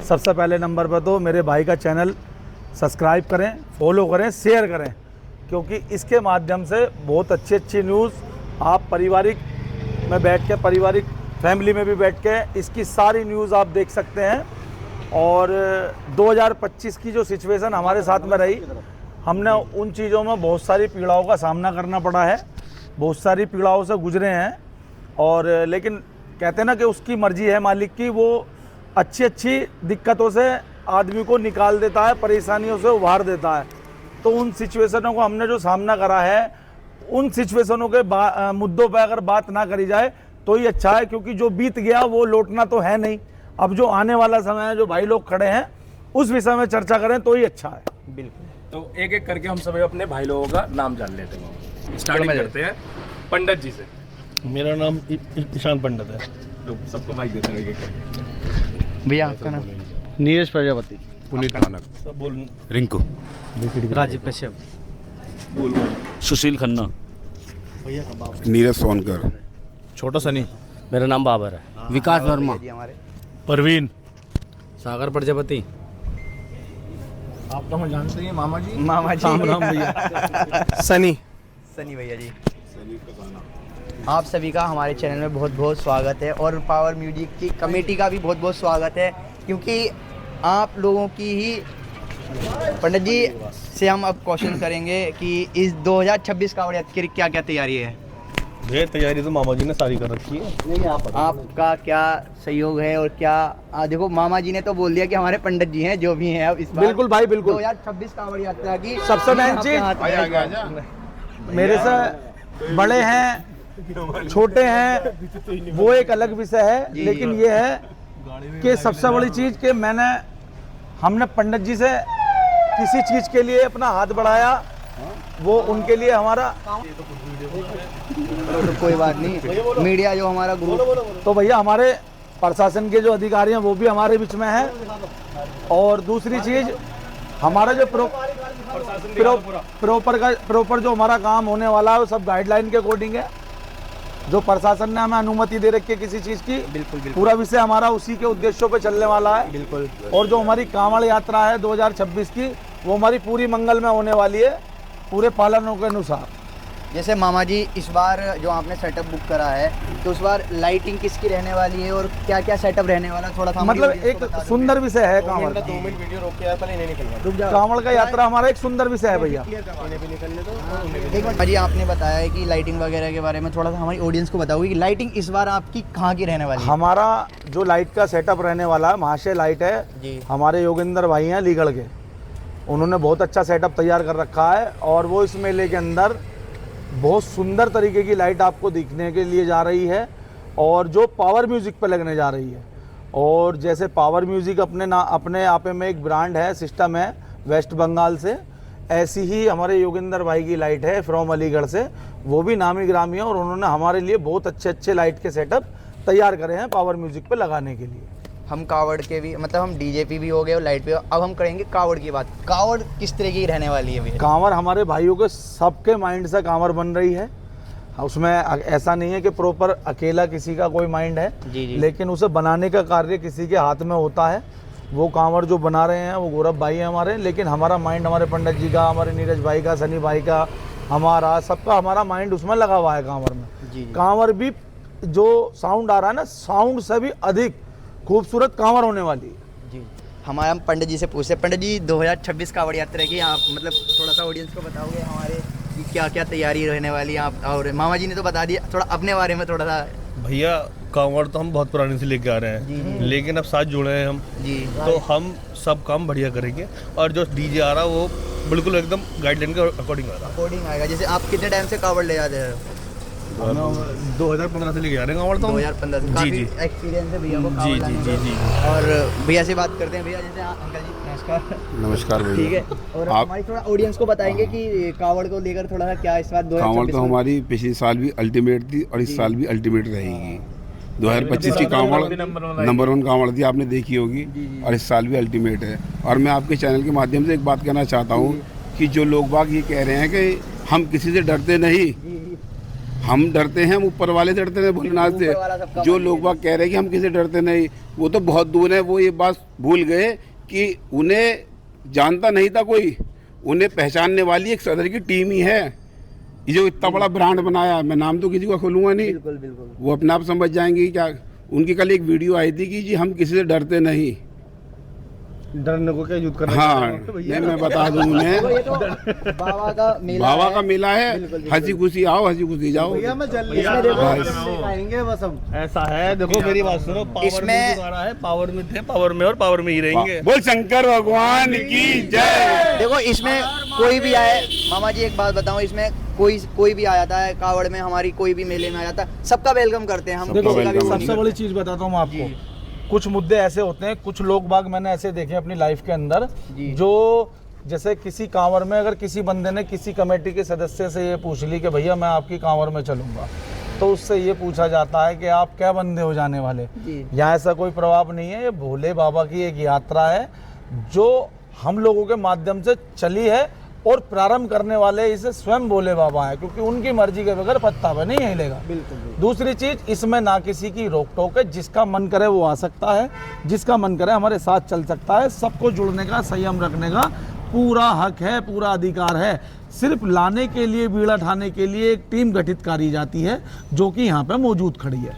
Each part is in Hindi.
सबसे पहले नंबर पर तो मेरे भाई का चैनल सब्सक्राइब करें, फॉलो करें, शेयर करें, क्योंकि इसके माध्यम से बहुत अच्छी अच्छी न्यूज़ आप पारिवारिक में बैठ के, पारिवारिक फैमिली में भी बैठ के इसकी सारी न्यूज़ आप देख सकते हैं। और 2025 की जो सिचुएशन हमारे साथ में रही, हमने उन चीज़ों में बहुत सारी पीड़ाओं का सामना करना पड़ा है, बहुत सारी पीड़ाओं से गुजरे हैं। और लेकिन कहते हैं ना कि उसकी मर्जी है मालिक की, वो अच्छी अच्छी दिक्कतों से आदमी को निकाल देता है, परेशानियों से उभार देता है। तो उन सिचुएशनों को हमने जो सामना करा है, उन सिचुएशनों के मुद्दों पर अगर बात ना करी जाए तो ही अच्छा है, क्योंकि जो बीत गया वो लौटना तो है नहीं। अब जो आने वाला समय है, जो भाई लोग खड़े हैं, उस विषय में चर्चा करें तो ही अच्छा है। बिल्कुल। तो एक एक करके हम सभी अपने भाई लोगों का नाम जान लेते हैं। स्टार्टिंग करते हैं पंडित जी से। मेरा नाम ईशान पंडित है। तो सबको माइक देते हैं एक एक करके। भैया आपका नाम? नीरज प्रजापति। पुनीत मानक। सब बोल। रिंकू। राजीव कश्यप। सुशील खन्ना। नीरज सोनकर। छोटा सनी। मेरा नाम बाबर है। विकास वर्मा। परवीन। सागर प्रजापति। आप तो हम जानते हैं मामा जी। मामा जी। राम राम भैया। सनी भैया जी। आप सभी का हमारे चैनल में बहुत बहुत स्वागत है, और पावर म्यूजिक की कमेटी का भी बहुत बहुत स्वागत है, क्योंकि आप लोगों की ही पंडित जी से हम अब क्वेश्चन करेंगे कि इस 2026 कावड़ यात्रा की क्या क्या तैयारी है। ये तैयारी तो मामा जी ने सारी कर रखी है। आपका क्या सहयोग है और क्या देखो, मामा जी ने तो बोल दिया कि हमारे पंडित जी हैं जो भी हैं अब इस बार बिल्कुल भाई, बिल्कुल। 2026 कावड़ यात्रा की सबसे मेन चीज, मेरे से बड़े हैं, छोटे हैं, वो एक अलग विषय है, लेकिन ये है कि सबसे बड़ी चीज कि हमने पंडित जी से किसी चीज के लिए अपना हाथ बढ़ाया, वो उनके लिए हमारा तो कोई बात नहीं, मीडिया जो हमारा ग्रुप, तो भैया हमारे प्रशासन के जो अधिकारी हैं वो भी हमारे बीच में हैं। और दूसरी चीज, हमारा जो प्रॉपर जो हमारा काम होने वाला है वो सब गाइडलाइन के अकॉर्डिंग है, जो प्रशासन ने हमें अनुमति दे रखी है किसी चीज़ की। बिल्कुल। पूरा विषय हमारा उसी के उद्देश्यों पे चलने वाला है। बिल्कुल। और जो हमारी कांवड़ यात्रा है 2026 की, वो हमारी पूरी मंगल में होने वाली है, पूरे पालनों के अनुसार। जैसे मामा जी इस बार जो आपने सेटअप बुक करा है, तो उस बार लाइटिंग किसकी रहने वाली है और क्या क्या सेटअप रहने वाला, थोड़ा सा मतलब एक सुंदर विषय है कांवड़ का। 2 मिनट वीडियो रोक के पहले इन्हें निकलना। कांवड़ का यात्रा हमारा एक सुंदर विषय है भैया। एक मिनट जी, आपने बताया है कि लाइटिंग वगैरह के बारे में थोड़ा सा हमारी ऑडियंस को बताओगे कि लाइटिंग इस बार आपकी कहाँ की रहने वाली है? हमारा जो लाइट का सेटअप रहने वाला है, महाशय लाइट है जी। हमारे योगेंद्र भाई हैं लीगढ़ के, उन्होंने बहुत अच्छा सेटअप तैयार कर रखा है। और वो इस मेले के अंदर बहुत सुंदर तरीके की लाइट आपको दिखने के लिए जा रही है, और जो पावर म्यूज़िक पे लगने जा रही है। और जैसे पावर म्यूज़िक अपने आप में एक ब्रांड है, सिस्टम है वेस्ट बंगाल से, ऐसी ही हमारे योगेंद्र भाई की लाइट है फ्रॉम अलीगढ़ से, वो भी नामी ग्रामी है, और उन्होंने हमारे लिए बहुत अच्छे अच्छे लाइट के सेटअप तैयार करे हैं पावर म्यूज़िक पे लगाने के लिए। हम कावड़ के भी, मतलब हम डीजेपी भी हो गए और लाइट भी, अब हम करेंगे कावड़ की बात। कावड़ किस तरह की रहने वाली है भैया? कांवर हमारे भाइयों के सबके माइंड से कांवर बन रही है, उसमें ऐसा नहीं है कि प्रॉपर अकेला किसी का कोई माइंड है। जी। लेकिन उसे बनाने का कार्य किसी के हाथ में होता है। वो कांवर जो बना रहे हैं वो गौरव भाई हैं हमारे, लेकिन हमारा माइंड हमारे पंडित जी का, हमारे नीरज भाई का, सनी भाई का, हमारा सबका, हमारा माइंड उसमें लगा हुआ है कांवर में। जी। कांवर भी जो साउंड आ रहा है ना, साउंड से भी अधिक खूबसूरत कांवर होने वाली है। जी। हमारे हम पंडित जी से पूछते हैं, पंडित जी 2026 कावड़ यात्रा की आप मतलब थोड़ा सा ऑडियंस को बताओगे हमारे कि क्या क्या तैयारी रहने वाली है आप? और मामा जी ने तो बता दिया, थोड़ा अपने बारे में थोड़ा सा। भैया कांवड़ तो हम बहुत पुराने से लेके आ रहे हैं, लेकिन अब साथ जुड़े हैं हम जी, तो हम सब काम बढ़िया करेंगे। और जो डीजे आ रहा है वो बिल्कुल एकदम गाइडलाइन के अकॉर्डिंग आ रहा है। अकॉर्डिंग आएगा। जैसे आप कितने टाइम से कावड़ ले जाते हैं? 2015 से लेके आ रहे हैं कांवड़ तो 2015 से। काफी एक्सपीरियंस है भैया को कावड़ लाने का। जी। और भैया से बात करते हैं। भैया जैसे अंकल जी नमस्कार। नमस्कार भैया। ठीक है, और हमारी थोड़ा ऑडियंस को बताएंगे कि कावड़ को लेकर थोड़ा सा क्या इस बार कांवड़ तो हमारी पिछले साल भी अल्टीमेट थी और इस साल भी अल्टीमेट रहेगी। 2025 की कांवड़ नंबर 1 कांवड़ थी, आपने देखी होगी, और इस साल भी अल्टीमेट है। और मैं आपके चैनल के माध्यम से एक बात कहना चाहता हूँ कि जो लोग बाग ये कह रहे हैं कि हम किसी से डरते नहीं, हम डरते हैं, हम ऊपर वाले से डरते हैं भोलेनाथ ऊपर वाला सबका से। जो मान लोग बाग कह रहे हैं कि हम किसी डरते नहीं, वो तो बहुत दूर है। वो ये बात भूल गए कि उन्हें जानता नहीं था कोई, उन्हें पहचानने वाली एक सदर की टीम ही है। ये जो इतना बड़ा ब्रांड बनाया, मैं नाम तो किसी का खोलूंगा नहीं, बिल्कुल बिल्कुल। वो अपने आप समझ जाएंगे क्या। उनकी कल एक वीडियो आई थी कि जी हम किसी से डरते नहीं। डरने को क्या युद्ध करना हाँ, चाहिए भैया? नहीं मैं बता दूं उन्हें, ये तो बाबा का मेला बाबा है। का मेला है, बिल्कुल, बिल्कुल। हंसी खुशी आओ, हंसी खुशी जाओ। इसमें देखो दिखाएंगे बस हम। ऐसा है, देखो मेरी बात सुनो, पावर इसमें- म्यूजिक आ रहा है, पावर में थे, पावर में और पावर में ही रहेंगे। बोल शंकर भगवान की जय। देखो इसमें कोई भी आए, मामा जी एक बात बताऊं, इसमें कोई भी आ जाता है कावड़ में, हमारी कोई भी मेले में आ जाता है, सबका वेलकम करते हैं हम। सबका किसी का भी welcome वो नहीं सबसे करते। बड़ी चीज़ बताता हूँ मैं आपको, कुछ मुद्दे ऐसे होते हैं, कुछ लोग बाग मैंने ऐसे देखे अपनी लाइफ के अंदर, जी। जो जैसे किसी कांवर में अगर किसी बंदे ने किसी कमेटी के सदस्य से ये पूछ ली कि भैया मैं आपकी कांवर में चलूंगा, तो उससे ये पूछा जाता है कि आप क्या बंदे हो जाने वाले। जी। यहाँ ऐसा कोई प्रभाव नहीं है, ये भोले बाबा की एक यात्रा है जो हम लोगों के माध्यम से चली है, और प्रारंभ करने वाले इसे स्वयं भोले बाबा हैं, क्योंकि उनकी मर्जी के बगैर पत्ता पे नहीं हिलेगा। दूसरी चीज, इसमें ना किसी की रोक टोक है, जिसका मन करे वो आ सकता है, जिसका मन करे हमारे साथ चल सकता है। सबको जुड़ने का, संयम रखने का पूरा हक है, पूरा अधिकार है। सिर्फ लाने के लिए, बीड़ा ठाने के लिए एक टीम गठित करी जाती है, जो कि यहाँ पे मौजूद खड़ी है।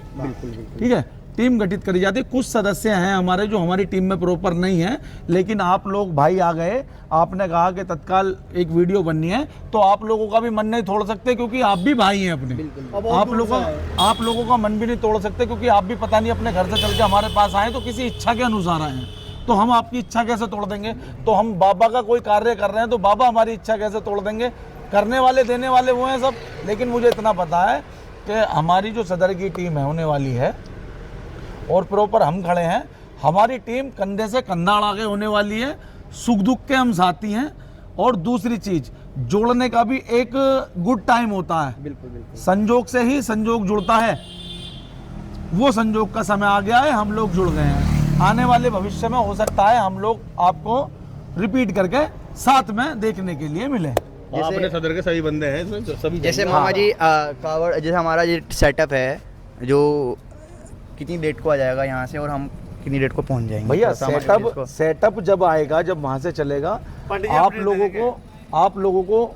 ठीक है, टीम गठित करी जाती है। कुछ सदस्य हैं हमारे जो हमारी टीम में प्रॉपर नहीं है, लेकिन आप लोग भाई आ गए, आपने कहा कि तत्काल एक वीडियो बननी है, तो आप लोगों का भी मन नहीं तोड़ सकते, क्योंकि आप भी भाई हैं अपने। आप लोगों का मन भी नहीं तोड़ सकते, क्योंकि आप भी पता नहीं अपने घर से चल के हमारे पास आए तो किसी इच्छा के अनुसार आए हैं, तो हम आपकी इच्छा कैसे तोड़ देंगे। तो हम बाबा का कोई कार्य कर रहे हैं तो बाबा हमारी इच्छा कैसे तोड़ देंगे। करने वाले देने वाले वो हैं सब। लेकिन मुझे इतना पता है कि हमारी जो सदर की टीम है होने वाली है, और प्रॉपर हम खड़े हैं, हमारी टीम कंधे से कंधा अड़ा के होने वाली है। सुख दुख के हम साथी हैं। और दूसरी चीज, जोड़ने का भी एक गुड टाइम होता है। बिल्कुल बिल्कुल। संजोग से ही संजोग जुड़ता है, वो संजोग का समय आ गया है, हम लोग जुड़ गए हैं। आने वाले भविष्य में हो सकता है हम लोग आपको रिपीट करके साथ में देखने के लिए मिले। अपने सदर के सभी बंदे हैं इसमें, सभी जैसे बंदे। मामा जी कावड़, जैसे हमारा ये सेटअप है, जो कितनी डेट को आ जाएगा यहाँ से, और हम कितनी डेट को पहुँच जाएंगे भैया थोड़ा सा हमारे सेटअप को- सेटअप जब आएगा, जब वहां से चलेगा, आप लोगों को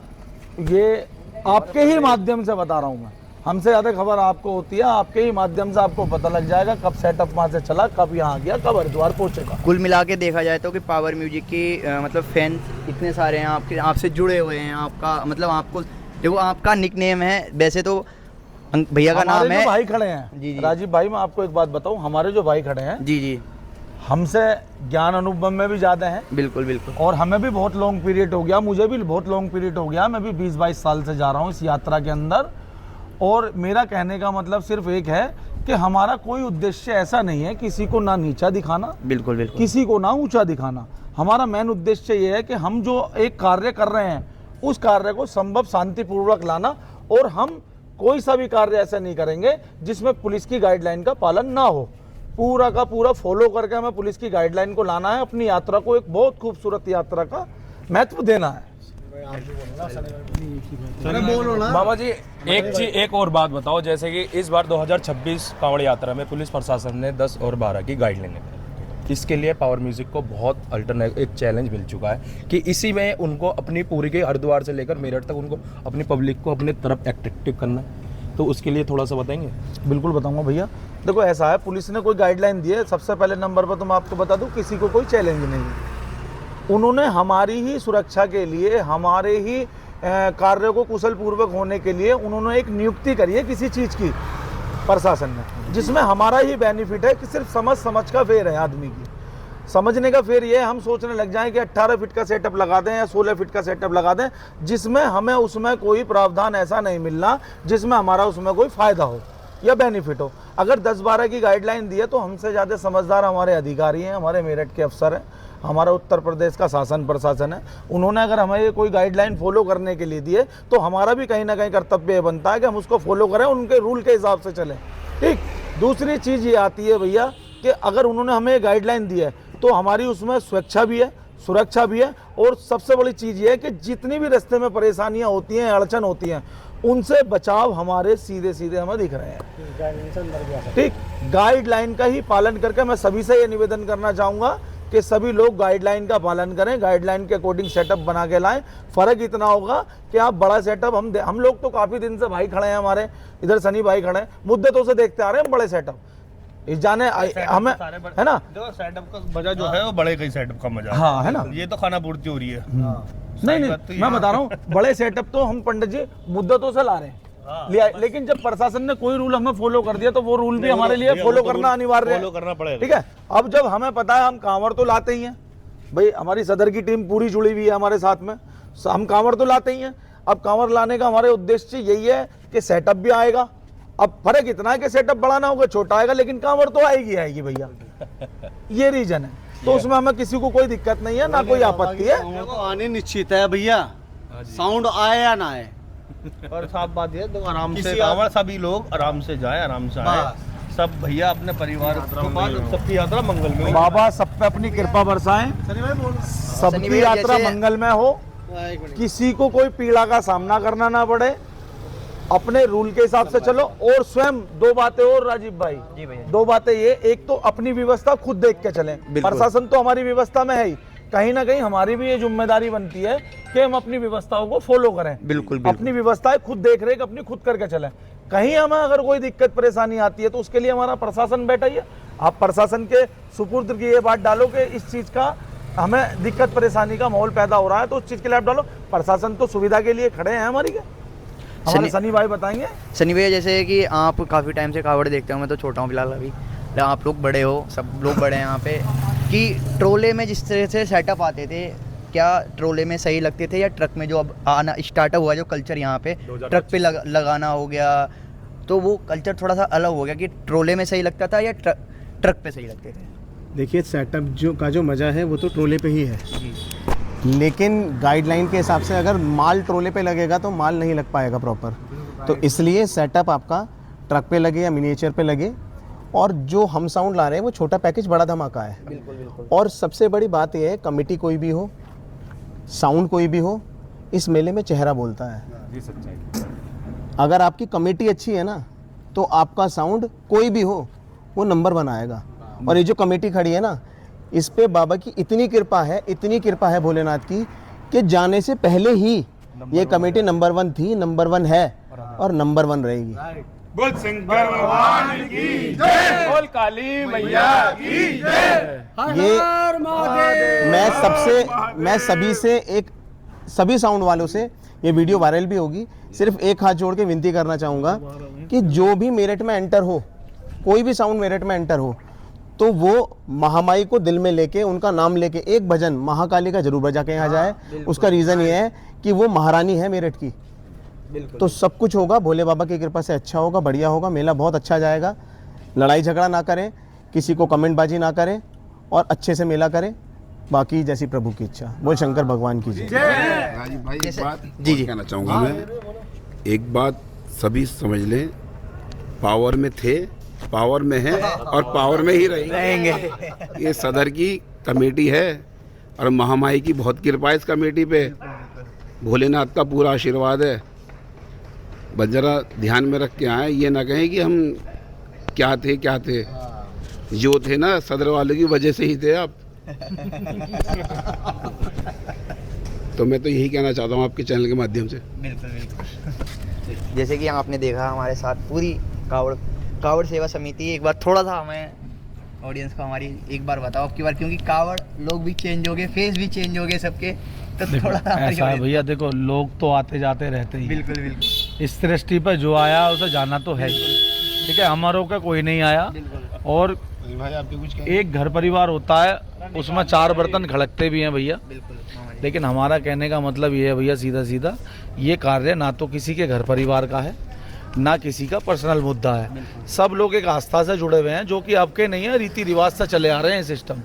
ये आपके ही माध्यम से बता रहा हूँ मैं, हमसे ज़्यादा खबर आपको होती है, आपके ही माध्यम से आपको पता लग जाएगा कब सेटअप वहाँ से चला, कब यहाँ गया, कब हरिद्वार पहुँचेगा। कुल मिला के देखा जाए तो कि पावर म्यूजिक की मतलब फैन इतने सारे हैं आपके, आपसे जुड़े हुए हैं। आपका मतलब, आपको देखो आपका निक नेम है, वैसे तो भैया का नाम हमारे है। जो भाई खड़े हैं, जी, जी। राजीव भाई, मैं आपको एक बात बताऊं, हमारे जो भाई खड़े हैं जी जी हमसे ज्ञान अनुभव में भी ज़्यादा हैं, बिल्कुल बिल्कुल। और हमें भी बहुत लॉन्ग पीरियड हो गया, मुझे भी बहुत लॉन्ग पीरियड हो गया। मैं भी 20-22 साल से जा रहा हूँ इस यात्रा के अंदर। और मेरा कहने का मतलब सिर्फ एक है कि हमारा कोई उद्देश्य ऐसा नहीं है किसी को ना नीचा दिखाना, बिल्कुल बिल्कुल। किसी को ना ऊंचा दिखाना। हमारा मेन उद्देश्य ये है कि हम जो एक कार्य कर रहे हैं, उस कार्य को संभव शांतिपूर्वक लाना। और हम कोई सा भी कार्य ऐसा नहीं करेंगे जिसमें पुलिस की गाइडलाइन का पालन ना हो। पूरा का पूरा फॉलो करके हमें पुलिस की गाइडलाइन को लाना है, अपनी यात्रा को एक बहुत खूबसूरत यात्रा का महत्व देना है। मामा जी एक और बात बताओ, जैसे कि इस बार 2026 कांवड़ यात्रा में पुलिस प्रशासन ने 10 और 12 की गाइडलाइन है। इसके लिए पावर म्यूजिक को बहुत अल्टरनेट एक चैलेंज मिल चुका है कि इसी में उनको अपनी पूरी के हरिद्वार से लेकर मेरठ तक उनको अपनी पब्लिक को अपने तरफ एट्रैक्टिव करना है। तो उसके लिए थोड़ा सा बताएंगे। बिल्कुल बताऊंगा भैया। देखो ऐसा है, पुलिस ने कोई गाइडलाइन दी है, सबसे पहले नंबर पर तो मैं आपको बता दूं, किसी को कोई चैलेंज नहीं है। उन्होंने हमारी ही सुरक्षा के लिए, हमारे ही कार्य को कुशल पूर्वक होने के लिए उन्होंने एक नियुक्ति करी है किसी चीज़ की, प्रशासन ने, जिसमें हमारा ही बेनिफिट है कि सिर्फ समझ का फेर है आदमी की। समझने का फेर ये है, हम सोचने लग जाएं कि 18 फीट का सेटअप लगा दें या 16 फीट का सेटअप लगा दें, जिसमें हमें उसमें कोई प्रावधान ऐसा नहीं मिलना जिसमें हमारा उसमें कोई फ़ायदा हो या बेनिफिट हो। अगर 10-12 की गाइडलाइन दी है तो हमसे ज़्यादा समझदार हमारे अधिकारी हैं, हमारे मेरठ के अफसर हैं, हमारा उत्तर प्रदेश का शासन प्रशासन है। उन्होंने अगर हमें ये कोई गाइडलाइन फॉलो करने के लिए दिए तो हमारा भी कहीं ना कहीं कर्तव्य बनता है कि हम उसको फॉलो करें, उनके रूल के हिसाब से चलें। ठीक। दूसरी चीज़ ये आती है भैया कि अगर उन्होंने हमें गाइडलाइन दी है तो हमारी उसमें स्वेच्छा भी है, सुरक्षा भी है, और सबसे बड़ी चीज़ ये है कि जितनी भी रास्ते में परेशानियां होती हैं, अड़चन होती हैं, उनसे बचाव हमारे सीधे सीधे हमें दिख रहे हैं। ठीक, गाइडलाइन का ही पालन करके मैं सभी से ये निवेदन करना चाहूँगा कि सभी लोग गाइडलाइन का पालन करें, गाइडलाइन के अकॉर्डिंग सेटअप बना के लाएं। फ़र्क इतना होगा कि आप बड़ा सेटअप हम लोग तो काफ़ी दिन से भाई खड़े हैं, हमारे इधर सनी भाई खड़े हैं, मुद्दतों से देखते आ रहे हैं बड़े सेटअप। इस जाने हमें है ना, जो सेटअप का मजा जो है वो बड़े कई सेटअप का मजा हाँ है ना, ये तो खाना पूर्ति हो रही है। नहीं मैं बता रहा हूँ, बड़े सेटअप तो हम पंडित जी मुद्दतों से ला रहे हैं लिया, लेकिन जब प्रशासन ने कोई रूल हमें फॉलो कर दिया तो वो रूल भी हमारे लिए फॉलो करना अनिवार्य है, फॉलो करना पड़ेगा। ठीक है। अब जब हमें पता है हम कांवड़ तो लाते ही हैं भाई, हमारी सदर की टीम पूरी जुड़ी हुई है हमारे साथ में, हम कांवड़ तो लाते ही हैं। अब कांवड़ लाने का हमारे उद्देश्य यही है कि सेटअप भी आएगा। अब फर्क इतना है कि सेटअप बड़ा ना होगा, छोटा आएगा, लेकिन कांवड़ तो आएगी भैया, ये रीजन है। तो उसमें हमें किसी को कोई दिक्कत नहीं है, ना कोई आपत्ति है। आने निश्चित है भैया, साउंड आए या ना आए। और साफ बात है, तो आराम से कांवड़ सभी लोग आराम से जाए, आराम से आए, सब भैया अपने परिवार के बाद सबकी यात्रा मंगलमय हो। बाबा सब पे अपनी कृपा बरसाएं, सबकी यात्रा मंगलमय हो, किसी को कोई पीड़ा का सामना करना ना पड़े, अपने रूल के हिसाब से चलो। और स्वयं दो बातें और राजीव भाई, जी भैया। दो बातें ये, एक तो अपनी व्यवस्था खुद देख के चलें, प्रशासन तो हमारी व्यवस्था में है ही, कहीं ना कहीं हमारी भी ये जिम्मेदारी बनती है कि हम अपनी व्यवस्थाओं को फॉलो करें। बिल्कुल अपनी व्यवस्थाएं खुद देख रेख अपनी खुद करके चलें। कहीं हमें अगर कोई दिक्कत परेशानी आती है तो उसके लिए हमारा प्रशासन बैठा ही है। आप प्रशासन के सुपुर्द की ये बात डालो कि इस चीज़ का हमें दिक्कत परेशानी का माहौल पैदा हो रहा है, तो उस चीज़ के लिए आप डालो। प्रशासन तो सुविधा के लिए खड़े हैं हमारी, क्या हमारे सनी भाई बताएंगे। सनी भैया, जैसे कि आप काफ़ी टाइम से कावड़ देखते हो, मैं तो छोटा हूँ फिलहाल अभी, आप लोग बड़े हो, सब लोग बड़े हैं यहाँ पे, कि ट्रोले में जिस तरह से सेटअप आते थे, क्या ट्रोले में सही लगते थे या ट्रक में जो अब आना स्टार्टअप हुआ जो कल्चर यहाँ पे ट्रक पे लगाना हो गया, तो वो कल्चर थोड़ा सा अलग हो गया कि ट्रोले में सही लगता था या ट्रक पे सही लगते थे? देखिए, सेटअप जो का जो मज़ा है वो तो ट्रोले पे ही है, लेकिन गाइडलाइन के हिसाब से अगर माल ट्रोले पे लगेगा तो माल नहीं लग पाएगा प्रॉपर, तो इसलिए सेटअप आपका ट्रक पे लगे या मिनिएचर पे लगे। और जो हम साउंड ला रहे हैं वो छोटा पैकेज बड़ा धमाका है। बिल्कुल। और सबसे बड़ी बात यह है, कमेटी कोई भी हो, साउंड कोई भी हो, इस मेले में चेहरा बोलता है। अगर आपकी कमेटी अच्छी है ना, तो आपका साउंड कोई भी हो वो नंबर 1 आएगा। और ये जो कमेटी खड़ी है ना, इस पे बाबा की इतनी कृपा है भोलेनाथ की, कि जाने से पहले ही ये कमेटी नंबर 1 थी, नंबर 1 है और नंबर 1 रहेगी। बोल शंकर भगवान की जय, बोल काली मैया की जय। ये मैं सभी साउंड वालों से, ये वीडियो वायरल भी होगी, सिर्फ एक हाथ जोड़ के विनती करना चाहूँगा कि जो भी मेरठ में एंटर हो, कोई भी साउंड मेरठ में एंटर हो, तो वो महामाई को दिल में लेके, उनका नाम लेके एक भजन महाकाली का जरूर बजा के यहाँ जाए। उसका रीज़न ये है कि वो महारानी है मेरठ की। तो सब कुछ होगा भोले बाबा की कृपा से, अच्छा होगा, बढ़िया होगा, मेला बहुत अच्छा जाएगा। लड़ाई झगड़ा ना करें, किसी को कमेंटबाजी ना करें और अच्छे से मेला करें। बाकी जैसी प्रभु की इच्छा। बोल शंकर भगवान की जय। राजीव भाई, एक बात जी कहना चाहूँगा मैं, एक बात सभी समझ लें, पावर में थे, पावर में है और पावर में ही रहेंगे। ये सदर की कमेटी है और महामाई की बहुत कृपा है इस कमेटी पे, भोलेनाथ का पूरा आशीर्वाद है। बस जरा ध्यान में रख के आए, ये ना कहें कि हम क्या थे, जो थे ना सदर वालों की वजह से ही थे आप। तो मैं तो यही कहना चाहता हूँ आपके चैनल के माध्यम से। बिल्कुल। जैसे कि आपने देखा हमारे साथ पूरी कावड़ सेवा समिति, एक बार थोड़ा सा हमें ऑडियंस को हमारी एक बार बताओ आपकी बार, क्योंकि कावड़ लोग भी चेंज हो गए, फेस भी चेंज हो गए सबके, तो थोड़ा सा ऐसा है भैया, देखो लोग तो आते जाते रहते ही। बिल्कुल। इस दृष्टि पर जो आया उसे जाना तो है ही, ठीक है। हमारों का कोई नहीं आया। और एक घर परिवार होता है, उसमें 4 बर्तन खड़कते भी हैं भैया। लेकिन हमारा कहने का मतलब ये है भैया, सीधा सीधा, ये कार्य ना तो किसी के घर परिवार का है, ना किसी का पर्सनल मुद्दा है। सब लोग एक आस्था से जुड़े हुए हैं, जो कि आपके नहीं है, रीति रिवाज से चले आ रहे हैं सिस्टम।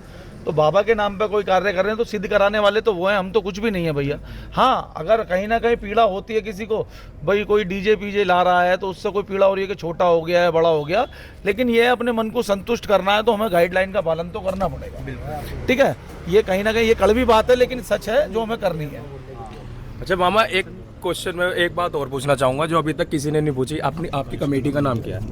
तो बाबा के नाम पे कोई कार्य कर रहे हैं तो सिद्ध कराने वाले तो वो हैं, हम तो कुछ भी नहीं है भैया। हाँ, अगर कहीं ना कहीं पीड़ा होती है किसी को, भाई कोई डीजे पीजे ला रहा है तो उससे कोई पीड़ा हो रही है कि छोटा हो गया है, बड़ा हो गया, लेकिन ये अपने मन को संतुष्ट करना है तो हमें गाइडलाइन का पालन तो करना पड़ेगा, ठीक है। ये कहीं ना कहीं ये कड़वी बात है, लेकिन सच है जो हमें करनी है। अच्छा मामा, एक क्वेश्चन में एक बात और पूछना चाहूंगा जो अभी तक किसी ने नहीं पूछी, अपनी आपकी कमेटी का नाम क्या है?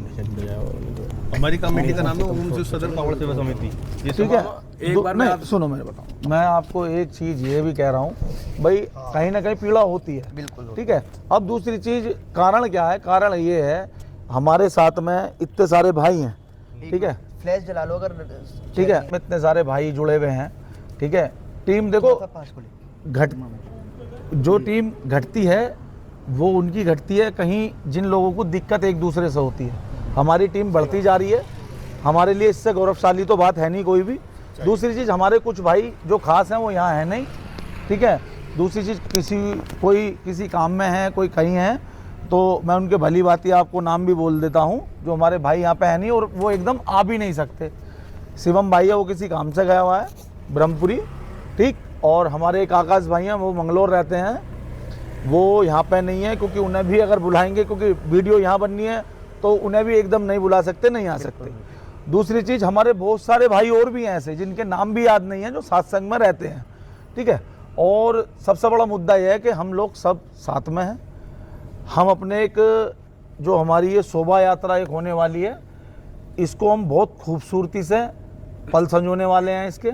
हमारी कमेटी का नाम है ओम शिव सदर कांवड़ सेवा समिति। ये ठीक है, एक बार नहीं, सुनो मेरे बताओ, मैं आपको एक चीज़ ये भी कह रहा हूँ भाई, कहीं ना कहीं पीड़ा होती है, बिल्कुल। ठीक है। अब दूसरी चीज़, कारण क्या है? कारण ये है हमारे साथ में इतने सारे भाई हैं, ठीक है, फ्लैश जला लो अगर, ठीक है, इतने सारे भाई जुड़े हुए हैं, ठीक है। टीम देखो घट जो टीम घटती है वो उनकी घटती है, कहीं जिन लोगों को दिक्कत एक दूसरे से होती है। हमारी टीम बढ़ती जा रही है, हमारे लिए इससे गौरवशाली तो बात है नहीं कोई भी। दूसरी चीज़, हमारे कुछ भाई जो खास हैं वो यहाँ है नहीं, ठीक है। दूसरी चीज़, कोई किसी काम में है, कोई कहीं है, तो मैं उनके भली बात आपको नाम भी बोल देता हूँ, जो हमारे भाई यहाँ पे है नहीं और वो एकदम आ भी नहीं सकते। शिवम भाई है, वो किसी काम से गया हुआ है ब्रह्मपुरी, ठीक। और हमारे एक आकाश भाई हैं, वो मंगलोर रहते हैं, वो यहाँ पे नहीं है, क्योंकि उन्हें भी अगर बुलाएंगे, क्योंकि वीडियो यहाँ बननी है, तो उन्हें भी एकदम नहीं बुला सकते, नहीं आ सकते। दूसरी चीज़, हमारे बहुत सारे भाई और भी हैं ऐसे जिनके नाम भी याद नहीं है, जो सत्संग में रहते हैं, ठीक है। और सबसे बड़ा मुद्दा यह है कि हम लोग सब साथ में हैं। हम अपने एक जो हमारी ये शोभा यात्रा एक होने वाली है, इसको हम बहुत खूबसूरती से पल संजोने वाले हैं इसके,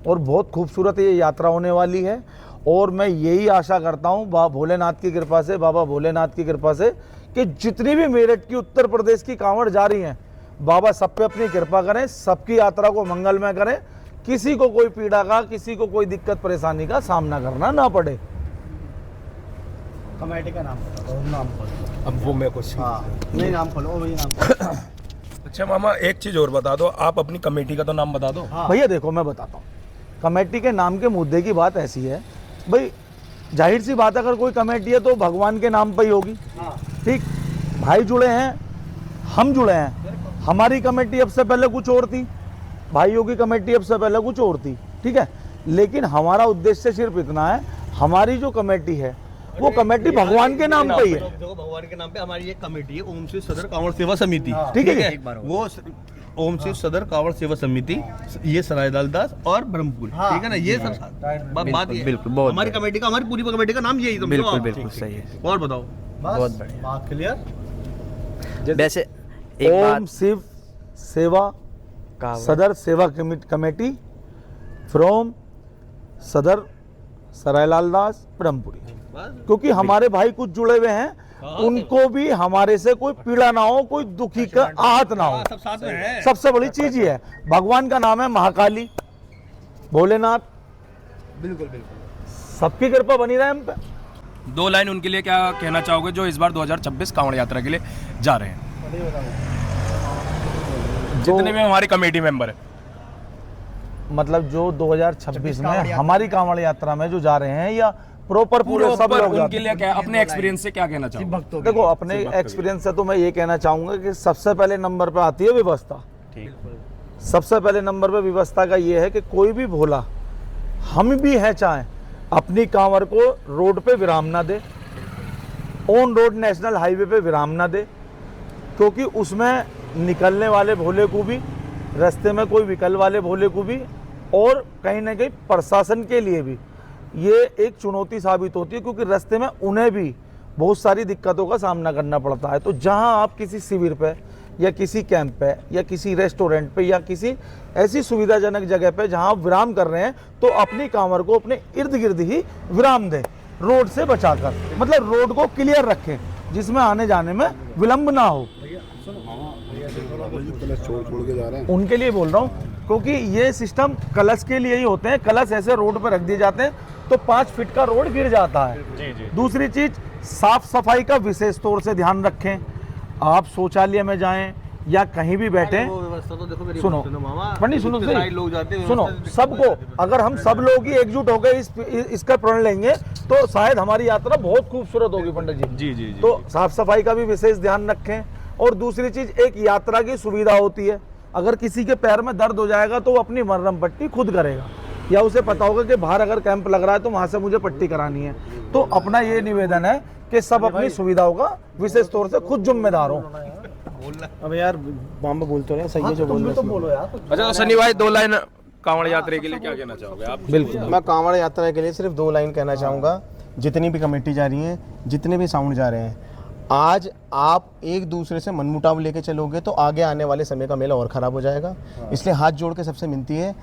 और बहुत खूबसूरत ये यात्रा होने वाली है। और मैं यही आशा करता हूँ बाबा भोलेनाथ की कृपा से, बाबा भोलेनाथ की कृपा से, कि जितनी भी मेरठ की, उत्तर प्रदेश की कांवड़ जा रही हैं, बाबा सब पे अपनी कृपा करें, सबकी यात्रा को मंगलमय करें, किसी को कोई पीड़ा का, किसी को कोई दिक्कत परेशानी का सामना करना ना पड़े। कमेटी का नाम बताओ, नाम खोलो। अब वो मैं कुछ नहीं, नाम खोलो, वही नाम खोलो। अच्छा मामा, एक चीज़ और बता दो, आप अपनी कमेटी का तो नाम बता दो। भैया देखो, मैं बताता हूँ, कमेटी के नाम के मुद्दे की बात ऐसी है भाई, जाहिर सी बात है, अगर कोई कमेटी है तो भगवान के नाम पर ही होगी, ठीक। भाई जुड़े हैं, हम जुड़े हैं, हमारी कमेटी अब से पहले कुछ और थी, भाइयों की कमेटी अब से पहले कुछ और थी, ठीक है। लेकिन हमारा उद्देश्य सिर्फ इतना है, हमारी जो कमेटी है वो कमेटी भगवान के नाम पे ही है। देखो, भगवान के नाम पे हमारी एक कमेटी है ओम शिव सदर कांवड़ सेवा समिति, ठीक है। वो ओम शिव सदर कांवड़ सेवा समिति, ये सरायलाल दास और ब्रह्मपुर, ठीक है ना। ये सब बात ये बिल्कुल, हमारी कमेटी का, हमारी पूरी कमेटी का नाम यही, बिल्कुल बिल्कुल सही है। और बताओ, बहुत बढ़िया, बात क्लियर। वैसे एक ओम बात शिव सेवा सदर सेवा कमेटी फ्रॉम सदर सरायलाल दास ब्रह्मपुरी, क्योंकि हमारे भाई कुछ जुड़े हुए हैं, उनको भी हमारे से कोई पीड़ा ना हो, कोई दुखी का आहत ना हो। सब साथ में है। सबसे बड़ी चीज ये है, भगवान का नाम है महाकाली, भोलेनाथ, बिल्कुल बिल्कुल सबकी कृपा बनी रहे हम पे। 2 लाइन उनके लिए क्या कहना चाहोगे जो इस बार 2026 कांवड़ यात्रा के लिए जा रहे हैं, जितने भी हमारी कमेटी मेंबर है? मतलब जो 2026 में हमारी कांवड़ यात्रा में जो जा रहे हैं, या प्रॉपर पूरे सब लोग उनके लिए क्या, अपने एक्सपीरियंस से क्या कहना चाहोगे? देखो, अपने एक्सपीरियंस से तो मैं ये कहना चाहूंगा कि सबसे पहले नंबर पे आती है व्यवस्था। सबसे पहले नंबर पे व्यवस्था का ये है कि कोई भी भोला, हम भी हैं चाहे, अपनी कांवर को रोड पे विराम ना दे, ऑन रोड नेशनल हाईवे पे विराम ना दे, क्योंकि उसमें निकलने वाले भोले को भी, रास्ते में कोई विकल वाले भोले को भी, और कहीं ना कहीं प्रशासन के लिए भी ये एक चुनौती साबित होती है, क्योंकि रास्ते में उन्हें भी बहुत सारी दिक्कतों का सामना करना पड़ता है। तो जहां आप किसी शिविर पे, या किसी कैंप पे, या किसी रेस्टोरेंट पे, या किसी ऐसी सुविधाजनक जगह पे जहां आप विराम कर रहे हैं, तो अपनी कांवर को अपने इर्द गिर्द ही विराम दें, रोड से बचाकर, मतलब रोड को क्लियर रखें, जिसमें आने जाने में विलंब ना हो। छोड़ के जा रहे हैं, उनके लिए बोल रहा हूँ, क्योंकि ये सिस्टम कलश के लिए ही होते हैं। कलश ऐसे रोड पर रख दिए जाते हैं तो 5 फीट का रोड गिर जाता है। दूसरी चीज, साफ सफाई का विशेष तौर से ध्यान रखें। आप शौचालय में जाएं या कहीं भी बैठे, सुनो पंडित, सुनो सुनो, सबको, अगर हम सब लोग ही एकजुट हो गए इसका प्रण लेंगे तो शायद हमारी यात्रा बहुत खूबसूरत होगी पंडित जी। जी। तो साफ सफाई का भी विशेष ध्यान रखें। और दूसरी चीज, एक यात्रा की सुविधा होती है, अगर किसी के पैर में दर्द हो जाएगा तो वो अपनी मरहम पट्टी खुद करेगा, या उसे पता होगा कि बाहर अगर कैंप लग रहा है तो वहां से मुझे पट्टी करानी है। तो अपना ये निवेदन है कि सब अपनी सुविधाओं का विशेष तौर से खुद जिम्मेदार हो। अब यार मामा बोल तो रहे, सही है जो बोल रहे, तो बोलो यार। अच्छा, तो सनी भाई 2 लाइन कांवड़ यात्रा के लिए क्या कहना चाहोगे आप? बिल्कुल, मैं कांवड़ यात्रा के लिए सिर्फ 2 लाइन कहना चाहूँगा जितनी भी कमेटी जा रही हैं, जितने भी साउंड जा रहे हैं, आज आप एक दूसरे से मनमुटाव लेके चलोगे तो आगे आने वाले समय का मेला और ख़राब हो जाएगा। इसलिए हाथ जोड़ के सबसे विनती है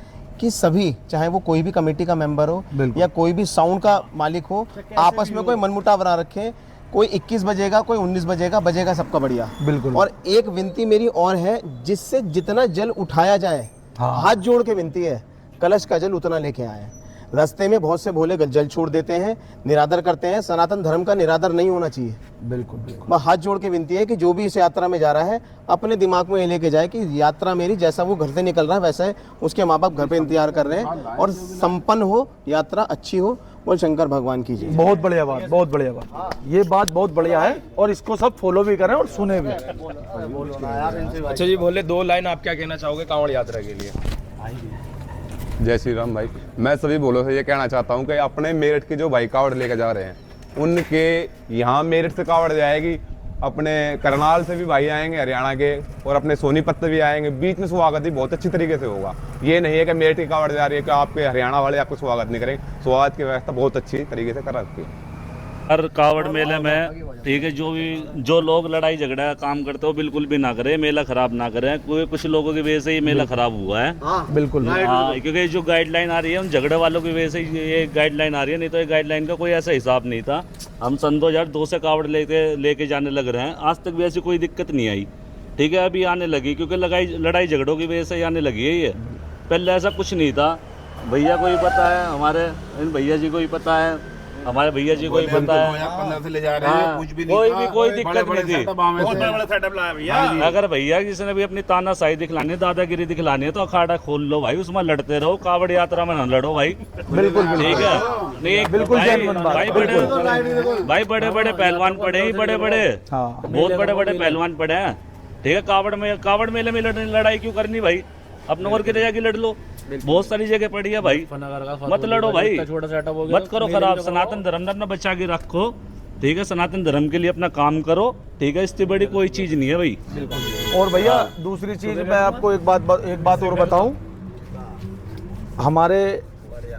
कि सभी, चाहे वो कोई भी कमेटी का मेंबर हो या कोई भी साउंड का मालिक हो, आपस में कोई मनमुटाव ना रखें। कोई 21 बजेगा, कोई 19 बजेगा सबका बढ़िया। बिल्कुल। और एक विनती मेरी और है, जिससे जितना जल उठाया जाए, हाथ जोड़ के विनती है, कलश का जल उतना लेके आए। रास्ते में बहुत से भोले जल छोड़ देते हैं, निरादर करते हैं। सनातन धर्म का निरादर नहीं होना चाहिए। बिल्कुल बिल्कुल। मैं हाथ जोड़ के विनती है कि जो भी इस यात्रा में जा रहा है, अपने दिमाग में ये लेके जाए कि यात्रा मेरी, जैसा वो घर से निकल रहा है वैसा है, उसके माँ बाप घर पे इंतजार कर रहे हैं, और संपन्न हो, यात्रा अच्छी हो। बोल शंकर भगवान की जय। बहुत बढ़िया बात, बहुत बढ़िया बात। ये बात बहुत बढ़िया है और इसको सब फॉलो भी करें और सुने भी। अच्छा जी, बोले 2 लाइन आप क्या कहना चाहोगे कांवड़ यात्रा के लिए? जय श्री राम भाई। मैं सभी बोलो से ये कहना चाहता हूँ कि अपने मेरठ के जो भाई कावड़ लेकर जा रहे हैं, उनके यहाँ मेरठ से कावड़ जाएगी, अपने करनाल से भी भाई आएंगे हरियाणा के, और अपने सोनीपत से भी आएंगे। बीच में स्वागत भी बहुत अच्छी तरीके से होगा। ये नहीं है कि मेरठ की कावड़ जा रही है कि आपके हरियाणा वाले आपको स्वागत नहीं करेंगे। स्वागत की व्यवस्था बहुत अच्छी तरीके से कर रखी है। हर कावड़ मेले में ठीक है, जो लोग लड़ाई झगड़ा काम करते हो बिल्कुल भी ना करें, मेला खराब ना करें। कुछ लोगों की वजह से ये मेला खराब हुआ है। बिल्कुल। हाँ, क्योंकि जो गाइडलाइन आ रही है उन झगड़े वालों की वजह से ये गाइडलाइन आ रही है, नहीं तो ये गाइडलाइन का कोई ऐसा हिसाब नहीं था। हम सन 2002 से कावड़ लेके जाने लग रहे हैं, आज तक भी ऐसी कोई दिक्कत नहीं आई। ठीक है, अभी आने लगी क्योंकि लड़ाई झगड़ों की वजह से आने लगी है। ये पहले ऐसा कुछ नहीं था। भैया को ही पता है, हमारे इन भैया जी को ही पता है, हमारे भैया जी को ही पता है। 2015 से ले जा रहे हैं, कुछ भी कोई दिक्कत नहीं थी। बहुत बड़ा सेटअप लाया भैया। अगर भैया किसी ने भी अपनी तानाशाही दिखलानी है, दादागिरी दिखलानी है, तो अखाड़ा खोल लो भाई, उसमें लड़ते रहो। कावड़ यात्रा में ना लड़ो भाई। बिल्कुल ठीक है, नहीं बिल्कुल जेन्युइन बात। भाई बड़े बड़े पहलवान पड़े ही, बड़े बहुत बड़े पहलवान पड़े हैं। ठीक है, कावड़ मेले में लड़ाई क्यों करनी भाई? अपने और किधर जाके लड़ लो, बहुत सारी जगह पड़ी है भाई। मत लड़ो भाई, मत करो खराब। सनातन धर्म अपना बचा के रखो। ठीक है, सनातन धर्म के लिए अपना काम करो। ठीक है, इससे बड़ी कोई चीज नहीं है भाई। और भैया दूसरी चीज मैं आपको एक बात और बताऊं, हमारे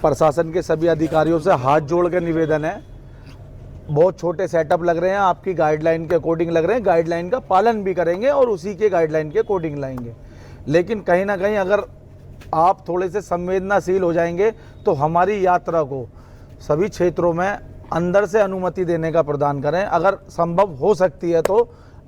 प्रशासन के सभी अधिकारियों से हाथ जोड़ के निवेदन है, बहुत छोटे सेटअप लग रहे हैं, आपकी गाइडलाइन के अकॉर्डिंग लग रहे हैं, गाइडलाइन का पालन भी करेंगे और उसी के गाइडलाइन के अकॉर्डिंग लाएंगे। लेकिन कहीं ना कहीं अगर आप थोड़े से संवेदनशील हो जाएंगे तो हमारी यात्रा को सभी क्षेत्रों में अंदर से अनुमति देने का प्रदान करें। अगर संभव हो सकती है तो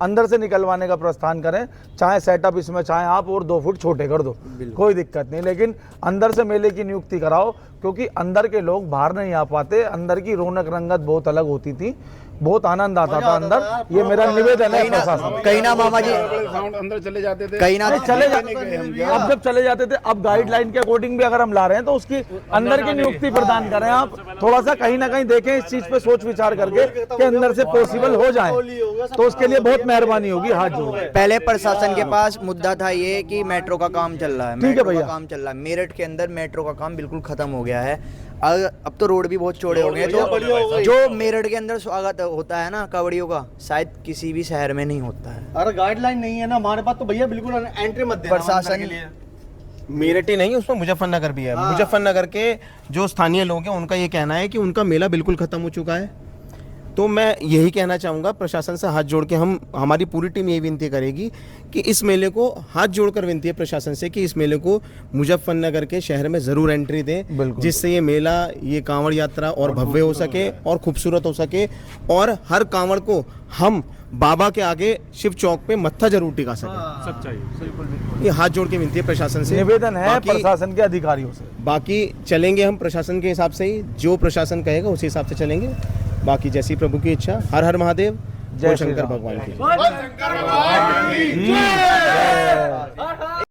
अंदर से निकलवाने का प्रस्थान करें, चाहे सेटअप इसमें चाहे आप और 2 फुट छोटे कर दो, कोई दिक्कत नहीं, लेकिन अंदर से मेले की नियुक्ति कराओ, क्योंकि अंदर के लोग बाहर नहीं आ पाते। अंदर की रौनक रंगत बहुत अलग होती थी, बहुत आनंद आता था अंदर। ये मेरा निवेदन है प्रशासन। कहीं ना मामा जी, साउंड अंदर चले जाते थे, कहीं ना चले जाते, अब जब चले जाते थे, अब गाइडलाइन के अकॉर्डिंग भी अगर हम ला रहे हैं तो उसकी अंदर की नियुक्ति प्रदान करें। आप थोड़ा सा कहीं ना कहीं देखें, इस चीज पे सोच विचार करके कि अंदर से पॉसिबल हो जाए तो उसके लिए बहुत मेहरबानी होगी। हाथ जोड़। पहले प्रशासन के पास मुद्दा था ये कि मेट्रो का काम चल रहा है, ठीक है मेट्रो का भैया। काम चल रहा है। मेरठ के अंदर मेट्रो का काम बिल्कुल खत्म हो गया है। अब तो रोड भी बहुत चौड़े हो गए, जो मेरठ के अंदर स्वागत होता है ना कावड़ियों का, शायद किसी भी शहर में नहीं होता है। अरे गाइडलाइन नहीं है ना हमारे पास तो भैया बिल्कुल एंट्री मत देना प्रशासन के लिए। मेरठ ही नहीं, उसमें मुजफ्फरनगर भी है। मुजफ्फरनगर के जो स्थानीय लोग हैं उनका ये कहना है कि उनका मेला बिल्कुल खत्म हो चुका है। तो मैं यही कहना चाहूँगा, प्रशासन से हाथ जोड़ के हमारी पूरी टीम यही विनती करेगी कि इस मेले को, हाथ जोड़कर विनती है प्रशासन से कि इस मेले को मुजफ्फरनगर के शहर में ज़रूर एंट्री दें, जिससे ये मेला, ये कांवड़ यात्रा और भव्य हो सके और खूबसूरत हो सके, और हर कांवड़ को हम बाबा के आगे शिव चौक पे मत्था जरूर टिका सके। सच्चाई। ये हाथ जोड़ के विनती है प्रशासन से, निवेदन है प्रशासन के अधिकारियों से। बाकी चलेंगे हम प्रशासन के हिसाब से ही, जो प्रशासन कहेगा उसी हिसाब से चलेंगे। बाकी जैसी प्रभु की इच्छा। हर हर महादेव, जय शंकर भगवान की।